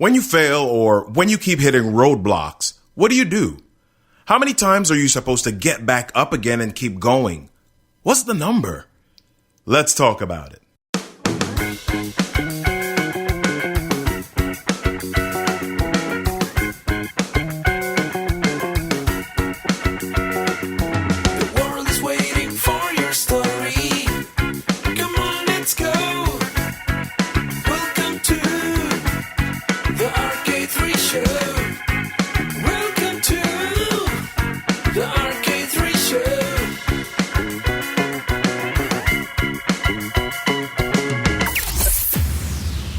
When you fail or when you keep hitting roadblocks, what do? How many times are you supposed to get back up again and keep going? What's the number? Let's talk about it.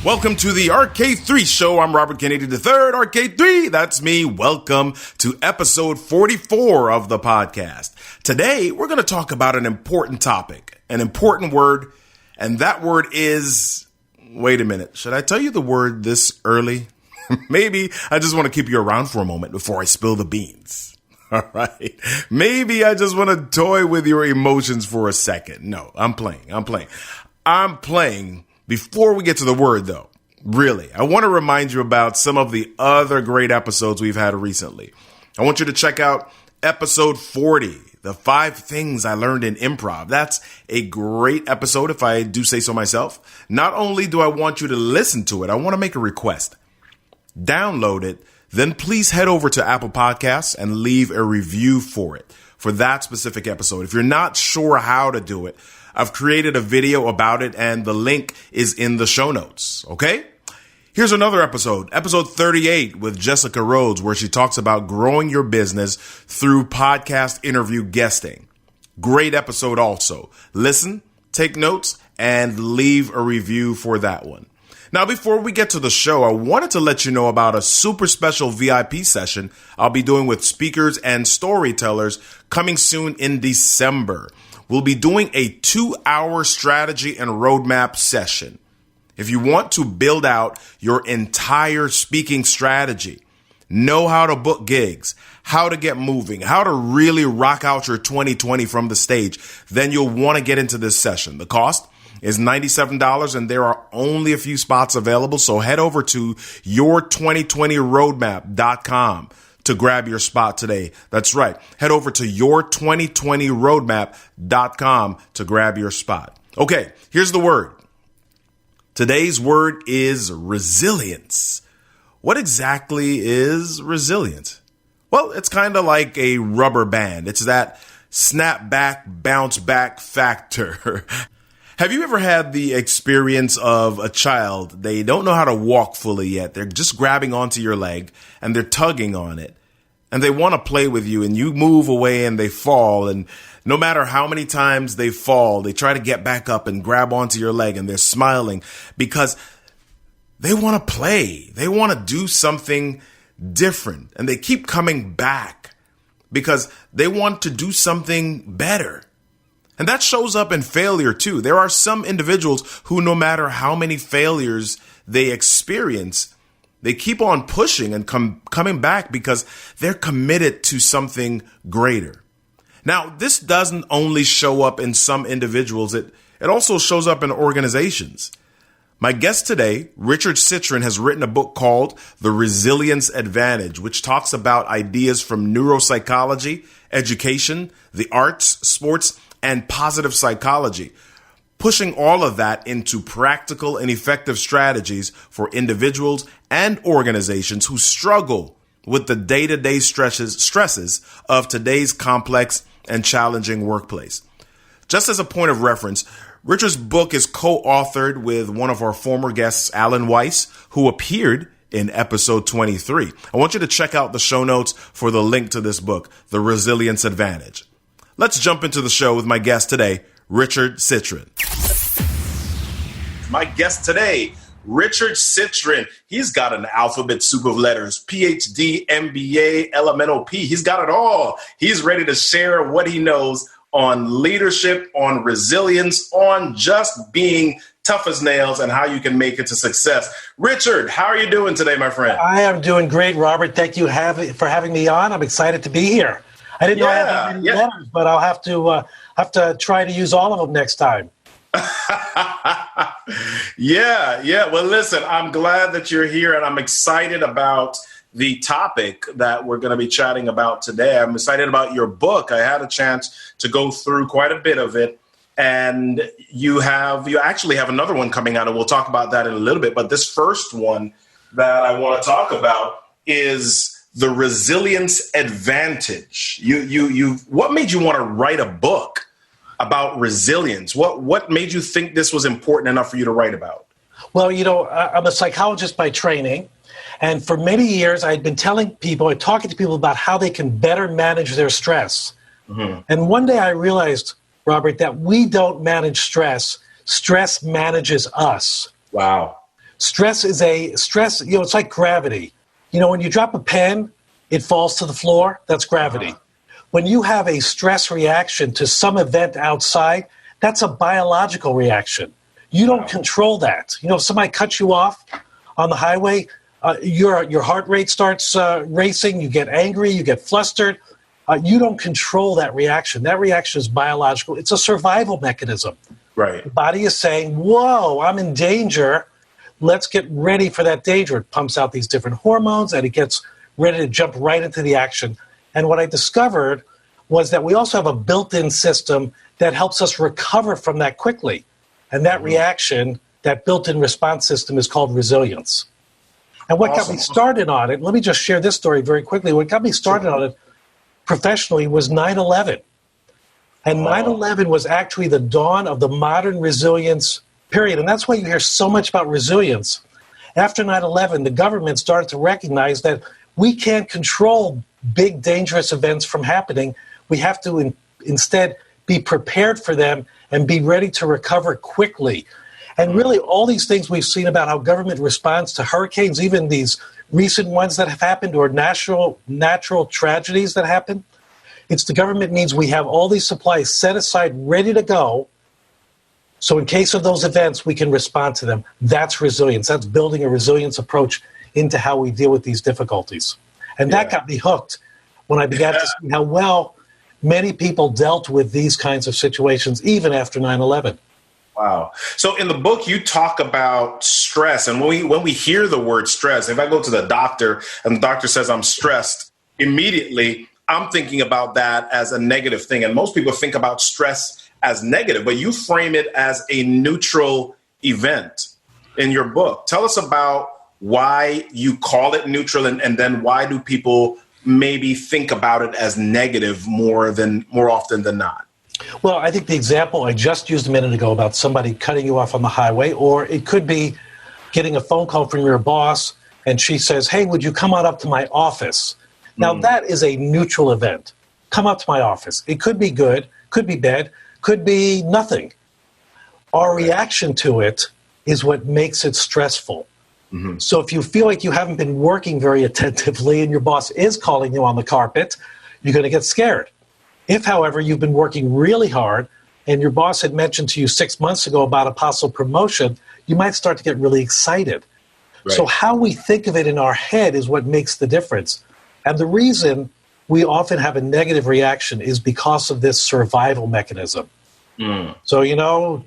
Welcome to the RK3 Show. I'm Robert Kennedy III, RK3. That's me. Welcome to episode 44 of the podcast. Today, we're going to talk about an important topic, an important word, and that word is, wait a minute, should I tell you the word this early? Maybe I just want to keep you around for a moment before I spill the beans. All right. Maybe I just want to toy with your emotions for a second. No, I'm playing. Before we get to the word, though, really, I want to remind you about some of the other great episodes we've had recently. I want you to check out episode 40, the 5 things I learned in improv. That's a great episode, if I do say so myself. Not only do I want you to listen to it, I want to make a request. Download it, then please head over to Apple Podcasts and leave a review for it, for that specific episode. If you're not sure how to do it, I've created a video about it, and the link is in the show notes, okay? Here's another episode 38 with Jessica Rhodes, where she talks about growing your business through podcast interview guesting. Great episode also. Listen, take notes, and leave a review for that one. Now, before we get to the show, I wanted to let you know about a super special VIP session I'll be doing with speakers and storytellers coming soon in December. We'll be doing a 2-hour strategy and roadmap session. If you want to build out your entire speaking strategy, know how to book gigs, how to get moving, how to really rock out your 2020 from the stage, then you'll want to get into this session. The cost is $97 and there are only a few spots available. So head over to your2020roadmap.com to grab your spot today. That's right. Head over to your2020roadmap.com to grab your spot. Okay, here's the word. Today's word is resilience. What exactly is resilience? Well, it's kind of like a rubber band. It's that snap back, bounce back factor. Have you ever had the experience of a child? They don't know how to walk fully yet. They're just grabbing onto your leg and they're tugging on it and they want to play with you, and you move away and they fall. And no matter how many times they fall, they try to get back up and grab onto your leg, and they're smiling because they want to play. They want to do something different, and they keep coming back because they want to do something better. And that shows up in failure too. There are some individuals who, no matter how many failures they experience, they keep on pushing and coming back because they're committed to something greater. Now, this doesn't only show up in some individuals. It also shows up in organizations. My guest today, Richard Citrin, has written a book called The Resilience Advantage, which talks about ideas from neuropsychology, education, the arts, sports, and positive psychology, pushing all of that into practical and effective strategies for individuals and organizations who struggle with the day-to-day stresses of today's complex and challenging workplace. Just as a point of reference, Richard's book is co-authored with one of our former guests, Alan Weiss, who appeared in episode 23. I want you to check out the show notes for the link to this book, The Resilience Advantage. Let's jump into the show with my guest today, Richard Citrin. My guest today, Richard Citrin. He's got an alphabet soup of letters, Ph.D., MBA, LMNOP. He's got it all. He's ready to share what he knows on leadership, on resilience, on just being tough as nails and how you can make it to success. Richard, how are you doing today, my friend? I am doing great, Robert. Thank you for having me on. I'm excited to be here. I didn't know I had that many letters, but I'll have to try to use all of them next time. Yeah. Well, listen, I'm glad that you're here, and I'm excited about the topic that we're going to be chatting about today. I'm excited about your book. I had a chance to go through quite a bit of it, and you actually have another one coming out, and we'll talk about that in a little bit. But this first one that I want to talk about is the resilience advantage. What made you want to write a book about resilience? What made you think this was important enough for you to write about? Well, I'm a psychologist by training. And for many years, I'd been telling people and talking to people about how they can better manage their stress. Mm-hmm. And one day I realized, Robert, that we don't manage stress. Stress manages us. Wow. Stress, it's like gravity. When you drop a pen, it falls to the floor. That's gravity. Uh-huh. When you have a stress reaction to some event outside, that's a biological reaction. You don't control that. If somebody cuts you off on the highway, your heart rate starts racing, you get angry, you get flustered. You don't control that reaction. That reaction is biological. It's a survival mechanism. Right. The body is saying, whoa, I'm in danger. Let's get ready for that danger. It pumps out these different hormones, and it gets ready to jump right into the action. And what I discovered was that we also have a built-in system that helps us recover from that quickly. And that reaction, that built-in response system, is called resilience. And what got me started on it, let me just share this story very quickly. What got me started on it professionally was 9/11. And 9/11 was actually the dawn of the modern resilience period. And that's why you hear so much about resilience. After 9/11, the government started to recognize that we can't control big, dangerous events from happening. We have to instead be prepared for them and be ready to recover quickly. And really, all these things we've seen about how government responds to hurricanes, even these recent ones that have happened, or natural tragedies that happen, it's the government means we have all these supplies set aside, ready to go. So in case of those events, we can respond to them. That's resilience. That's building a resilience approach into how we deal with these difficulties. And that got me hooked when I began to see how well many people dealt with these kinds of situations, even after 9/11. Wow. So in the book, you talk about stress. And when we hear the word stress, if I go to the doctor and the doctor says I'm stressed, immediately I'm thinking about that as a negative thing. And most people think about stress as negative, but you frame it as a neutral event in your book. Tell us about why you call it neutral, and then why do people maybe think about it as negative more often than not? Well, I think the example I just used a minute ago about somebody cutting you off on the highway, or it could be getting a phone call from your boss and she says, hey, would you come on up to my office? Now, that is a neutral event. Come up to my office. It could be good, could be bad, could be nothing. Our reaction to it is what makes it stressful. Mm-hmm. So if you feel like you haven't been working very attentively and your boss is calling you on the carpet, you're going to get scared. If, however, you've been working really hard and your boss had mentioned to you 6 months ago about a possible promotion, you might start to get really excited. Right. So how we think of it in our head is what makes the difference. And the reason we often have a negative reaction is because of this survival mechanism. So,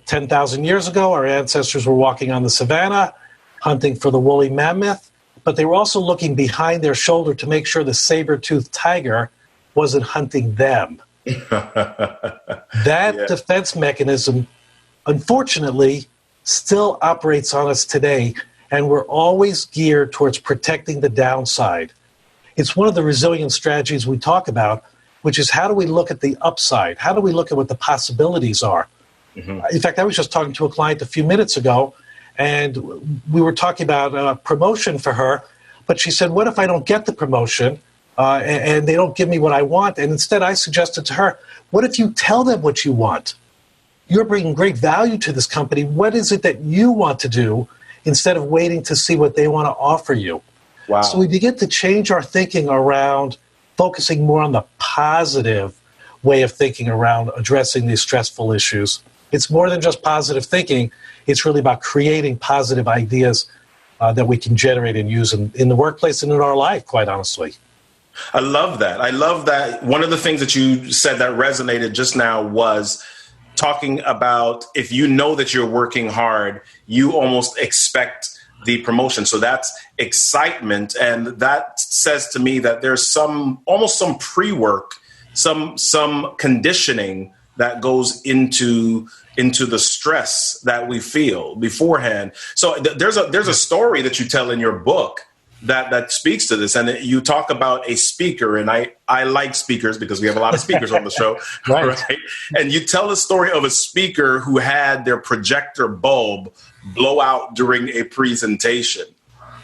10,000 years ago, our ancestors were walking on the savannah, hunting for the woolly mammoth, but they were also looking behind their shoulder to make sure the saber-toothed tiger wasn't hunting them. That defense mechanism, unfortunately, still operates on us today, and we're always geared towards protecting the downside. It's one of the resilience strategies we talk about, which is how do we look at the upside? How do we look at what the possibilities are? Mm-hmm. In fact, I was just talking to a client a few minutes ago, and we were talking about a promotion for her, but she said, what if I don't get the promotion and they don't give me what I want? And instead I suggested to her, what if you tell them what you want? You're bringing great value to this company. What is it that you want to do instead of waiting to see what they want to offer you? Wow. So we begin to change our thinking around focusing more on the positive way of thinking around addressing these stressful issues. It's more than just positive thinking. It's really about creating positive ideas that we can generate and use in the workplace and in our life, quite honestly. I love that. One of the things that you said that resonated just now was talking about if you know that you're working hard, you almost expect the promotion. So that's excitement. And that says to me that there's almost some pre-work, some conditioning that goes into the stress that we feel beforehand. So there's a story that you tell in your book that speaks to this. And you talk about a speaker, and I like speakers because we have a lot of speakers on the show. Right. And you tell the story of a speaker who had their projector bulb blow out during a presentation.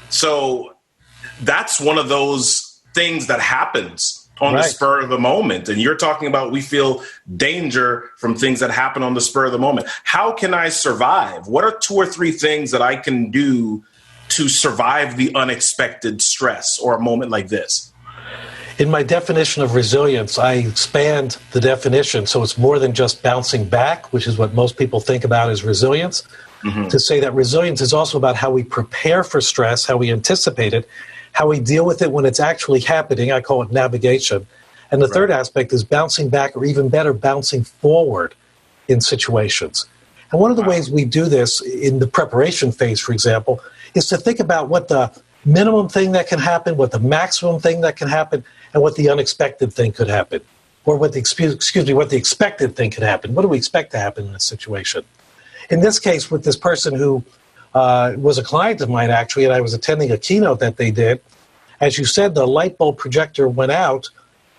So that's one of those things that happens on the spur of the moment. And you're talking about we feel danger from things that happen on the spur of the moment. How can I survive? What are 2 or 3 things that I can do to survive the unexpected stress or a moment like this? In my definition of resilience, I expand the definition so it's more than just bouncing back, which is what most people think about as resilience, to say that resilience is also about how we prepare for stress, how we anticipate it, how we deal with it when it's actually happening. I call it navigation. And the third aspect is bouncing back, or even better, bouncing forward in situations. And one of the ways we do this in the preparation phase, for example, is to think about what the minimum thing that can happen, what the maximum thing that can happen, and what the unexpected thing could happen. Or what the expected thing could happen. What do we expect to happen in a situation? In this case, with this person who was a client of mine, actually, and I was attending a keynote that they did, as you said, the light bulb projector went out.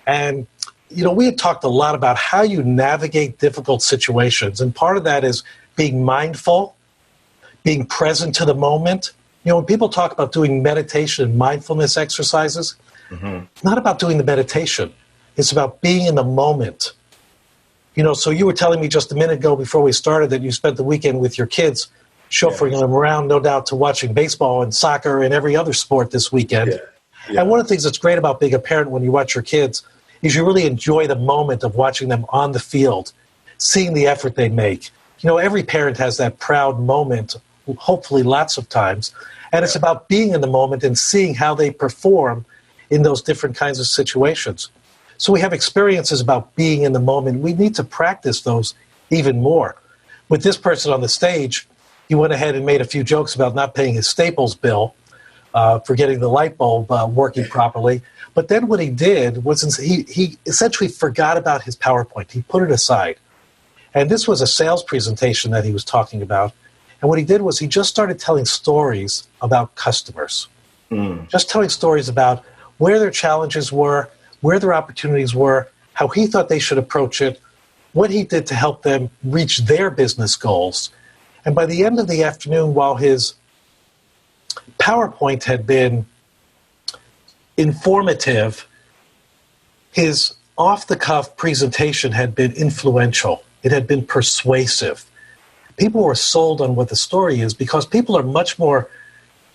And, we had talked a lot about how you navigate difficult situations. And part of that is being mindful, being present to the moment. When people talk about doing meditation and mindfulness exercises, it's not about doing the meditation. It's about being in the moment. So you were telling me just a minute ago before we started that you spent the weekend with your kids chauffeuring them around, no doubt, to watching baseball and soccer and every other sport this weekend. And one of the things that's great about being a parent when you watch your kids is you really enjoy the moment of watching them on the field, seeing the effort they make. Every parent has that proud moment, hopefully lots of times, and it's about being in the moment and seeing how they perform in those different kinds of situations. So we have experiences about being in the moment. We need to practice those even more. With this person on the stage, he went ahead and made a few jokes about not paying his Staples bill for getting the light bulb working properly. But then what he did was he essentially forgot about his PowerPoint. He put it aside. And this was a sales presentation that he was talking about. And what he did was he just started telling stories about customers. Just telling stories about where their challenges were, where their opportunities were, how he thought they should approach it, what he did to help them reach their business goals. And by the end of the afternoon, while his PowerPoint had been informative, his off-the-cuff presentation had been influential. It had been persuasive. People were sold on what the story is because people are much more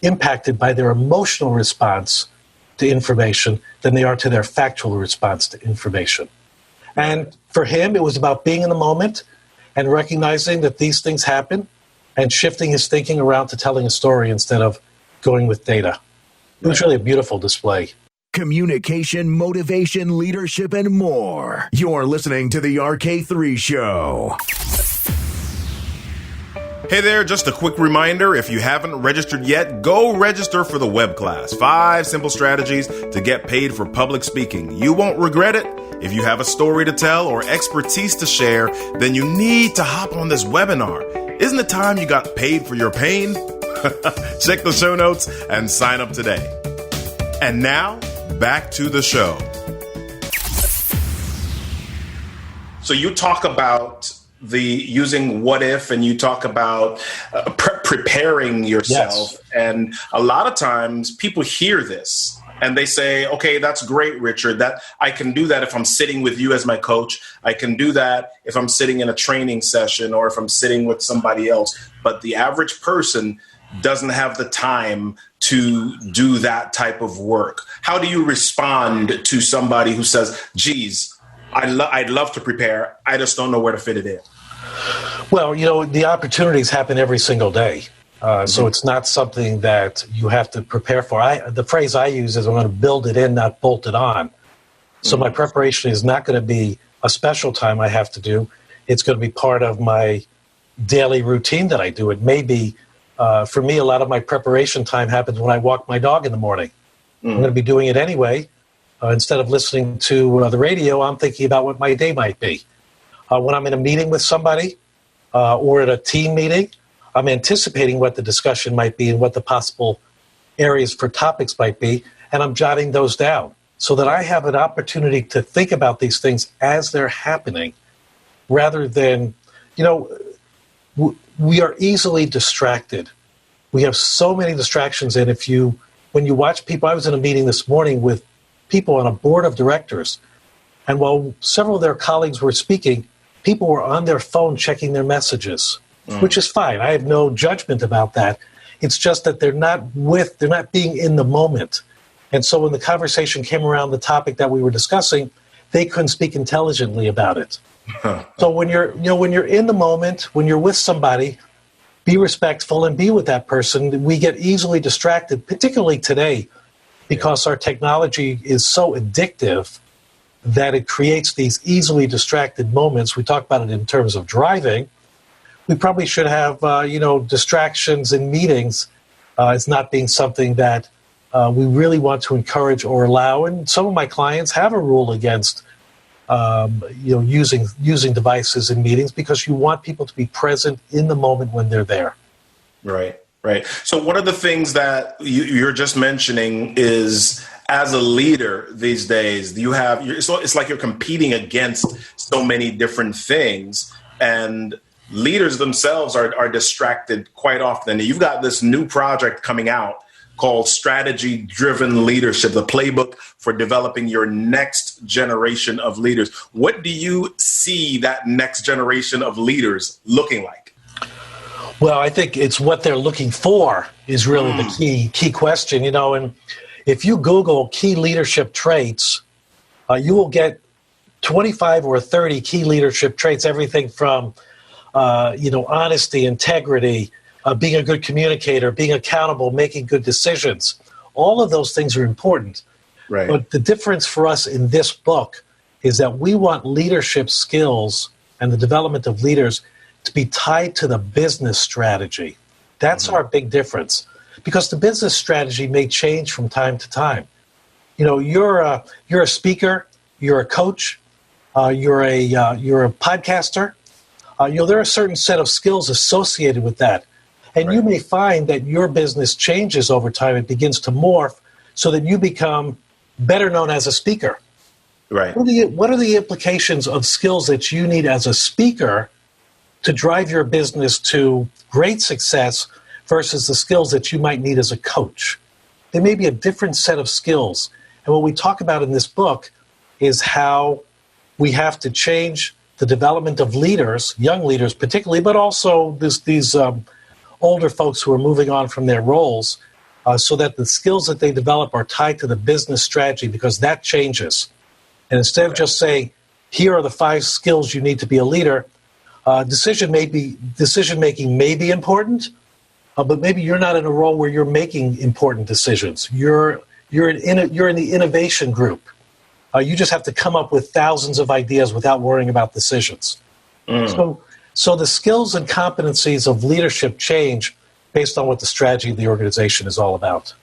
impacted by their emotional response to information than they are to their factual response to information. And for him, it was about being in the moment and recognizing that these things happen and shifting his thinking around to telling a story instead of going with data. It was really a beautiful display. Communication, motivation, leadership, and more. You're listening to the RK3 Show. Hey there, just a quick reminder, if you haven't registered yet, go register for the web class. 5 simple strategies to get paid for public speaking. You won't regret it. If you have a story to tell or expertise to share, then you need to hop on this webinar. Isn't it time you got paid for your pain? Check the show notes and sign up today. And now, back to the show. So you talk about the using what if, and you talk about preparing yourself. Yes. And a lot of times people hear this and they say, okay, that's great, Richard, that I can do that if I'm sitting with you as my coach. I can do that if I'm sitting in a training session or if I'm sitting with somebody else. But the average person doesn't have the time to do that type of work. How do you respond to somebody who says, geez, I'd love to prepare, I just don't know where to fit it in? Well, the opportunities happen every single day. So it's not something that you have to prepare for. The phrase I use is I'm going to build it in, not bolt it on. So my preparation is not going to be a special time I have to do. It's going to be part of my daily routine that I do. It may be, for me, a lot of my preparation time happens when I walk my dog in the morning. I'm going to be doing it anyway. Instead of listening to the radio, I'm thinking about what my day might be. When I'm in a meeting with somebody or at a team meeting, I'm anticipating what the discussion might be and what the possible areas for topics might be, and I'm jotting those down so that I have an opportunity to think about these things as they're happening rather than, we are easily distracted. We have so many distractions, and when you watch people, I was in a meeting this morning with people on a board of directors, and while several of their colleagues were speaking, people were on their phone checking their messages, which is fine. I have no judgment about that. It's just that they're not being in the moment. And so when the conversation came around the topic that we were discussing, they couldn't speak intelligently about it. So when you're in the moment, when you're with somebody, be respectful and be with that person. We get easily distracted, particularly today, because our technology is so addictive that it creates these easily distracted moments. We talk about it in terms of driving. We probably should have, distractions in meetings as not being something that we really want to encourage or allow. And some of my clients have a rule against, using devices in meetings because you want people to be present in the moment when they're there. Right. So one of the things that you're just mentioning is, as a leader these days, it's like you're competing against so many different things, and leaders themselves are distracted quite often. You've got this new project coming out called Strategy-Driven Leadership, the playbook for developing your next generation of leaders. What do you see that next generation of leaders looking like? Well, I think it's what they're looking for is really the key question, and if you Google key leadership traits, you will get 25 or 30 key leadership traits, everything from, honesty, integrity, being a good communicator, being accountable, making good decisions. All of those things are important. Right. But the difference for us in this book is that we want leadership skills and the development of leaders to be tied to the business strategy. That's our big difference. Because the business strategy may change from time to time. You're a speaker, you're a coach, you're a podcaster. There are a certain set of skills associated with that, and you may find that your business changes over time. It begins to morph so that you become better known as a speaker. Right. What are the implications of skills that you need as a speaker to drive your business to great success versus the skills that you might need as a coach? There may be a different set of skills. And what we talk about in this book is how we have to change the development of leaders, young leaders particularly, but also these older folks who are moving on from their roles, so that the skills that they develop are tied to the business strategy, because that changes. And instead of just saying, here are the 5 skills you need to be a leader, decision making may be important, but maybe you're not in a role where you're making important decisions. You're in the innovation group. You just have to come up with thousands of ideas without worrying about decisions. So the skills and competencies of leadership change based on what the strategy of the organization is all about.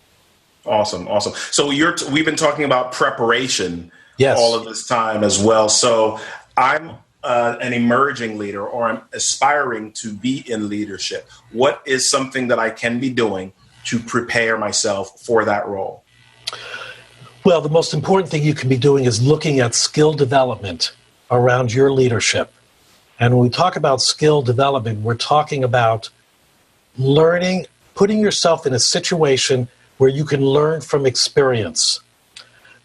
Awesome. So we've been talking about preparation all of this time as well. So I'm an emerging leader, or I'm aspiring to be in leadership. What is something that I can be doing to prepare myself for that role? Well, the most important thing you can be doing is looking at skill development around your leadership. And when we talk about skill development, we're talking about learning, putting yourself in a situation where you can learn from experience.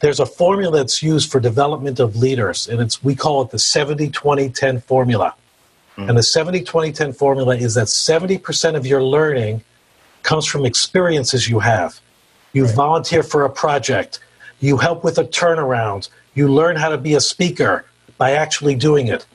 There's a formula that's used for development of leaders, and we call it the 70-20-10 formula. And the 70-20-10 formula is that 70% of your learning comes from experiences you have. You volunteer for a project. You help with a turnaround. You learn how to be a speaker by actually doing it.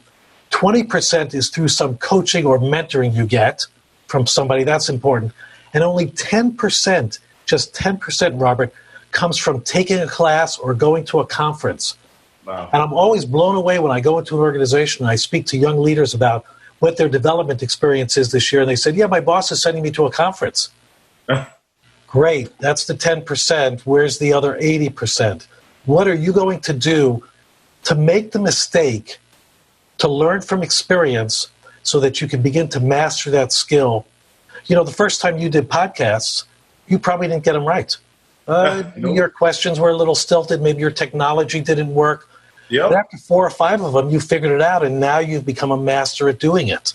20% is through some coaching or mentoring you get from somebody. That's important. And only 10%, just 10%, Robert, comes from taking a class or going to a conference. Wow. And I'm always blown away when I go into an organization and I speak to young leaders about what their development experience is this year. And they said, yeah, my boss is sending me to a conference. Great. That's the 10%. Where's the other 80%? What are you going to do to make the mistake, to learn from experience so that you can begin to master that skill? You know, the first time you did podcasts, you probably didn't get them right. Your questions were a little stilted. Maybe your technology didn't work. Yep. But after 4 or 5 of them, you figured it out, and now you've become a master at doing it.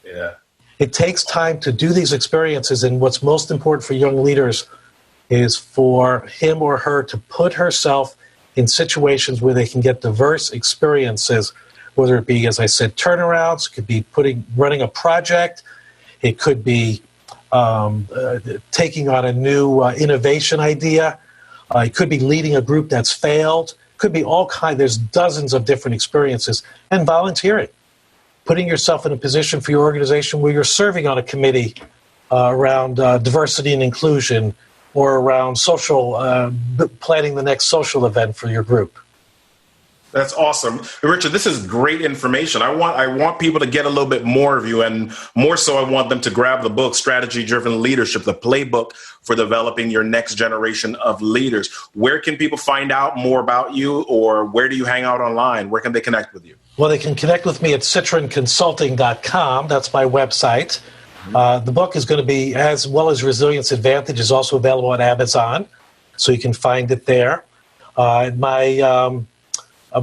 Yeah. It takes time to do these experiences, and what's most important for young leaders is for him or her to put herself in situations where they can get diverse experiences, whether it be, as I said, turnarounds, it could be running a project, it could be taking on a new innovation idea, it could be leading a group that's failed, it could be all kinds. There's dozens of different experiences, and volunteering, putting yourself in a position for your organization where you're serving on a committee around diversity and inclusion, or around social, planning the next social event for your group. That's awesome. Richard, this is great information. I want people to get a little bit more of you, and more so I want them to grab the book, Strategy Driven Leadership, the playbook for developing your next generation of leaders. Where can people find out more about you, or where do you hang out online? Where can they connect with you? Well, they can connect with me at citrinconsulting.com. That's my website. The book is going to be, as well as Resilience Advantage, is also available on Amazon, so you can find it there.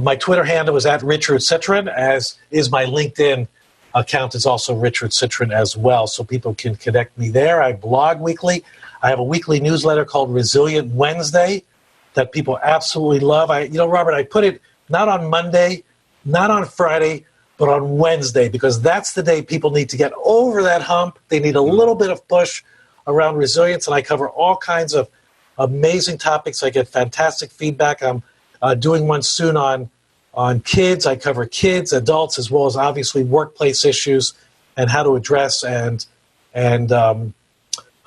My Twitter handle is at Richard Citrin, as is my LinkedIn account is also Richard Citrin as well, so people can connect me there. I blog weekly. I have a weekly newsletter called Resilient Wednesday that people absolutely love. Robert, I put it not on Monday, not on Friday, but on Wednesday, because that's the day people need to get over that hump. They need a little bit of push around resilience, and I cover all kinds of amazing topics. I get fantastic feedback. I'm doing one soon on kids. I cover kids, adults, as well as obviously workplace issues and how to address and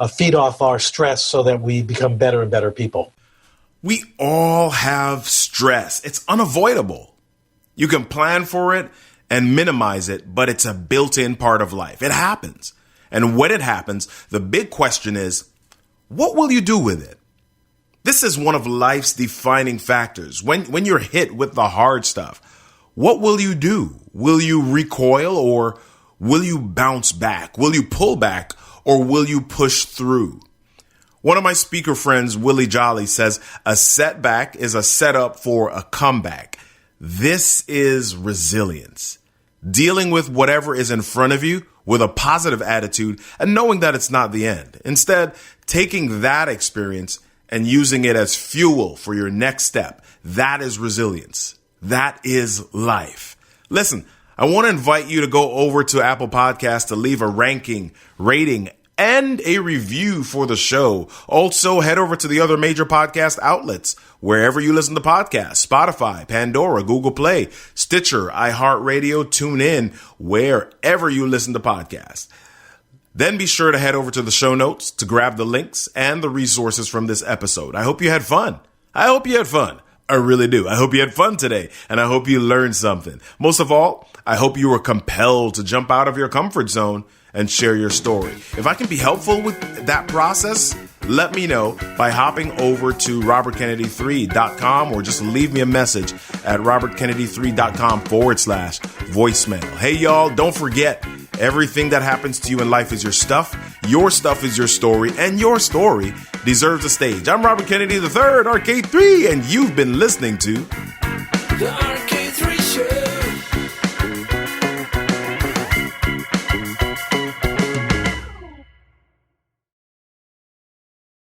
feed off our stress so that we become better and better people. We all have stress. It's unavoidable. You can plan for it and minimize it, but it's a built-in part of life. It happens. And when it happens, the big question is, what will you do with it? This is one of life's defining factors. When you're hit with the hard stuff, what will you do? Will you recoil, or will you bounce back? Will you pull back, or will you push through? One of my speaker friends, Willie Jolly, says a setback is a setup for a comeback. This is resilience. Dealing with whatever is in front of you with a positive attitude and knowing that it's not the end. Instead, taking that experience and using it as fuel for your next step. That is resilience. That is life. Listen, I want to invite you to go over to Apple Podcasts to leave a ranking, rating, and a review for the show. Also, head over to the other major podcast outlets, wherever you listen to podcasts: Spotify, Pandora, Google Play, Stitcher, iHeartRadio, TuneIn, wherever you listen to podcasts. Then be sure to head over to the show notes to grab the links and the resources from this episode. I hope you had fun. I really do. I hope you had fun today, and I hope you learned something. Most of all, I hope you were compelled to jump out of your comfort zone and share your story. If I can be helpful with that process, let me know by hopping over to robertkennedy3.com, or just leave me a message at robertkennedy3.com/voicemail. Hey, y'all, don't forget, everything that happens to you in life is your stuff is your story, and your story deserves a stage. I'm Robert Kennedy III, RK3, and you've been listening to The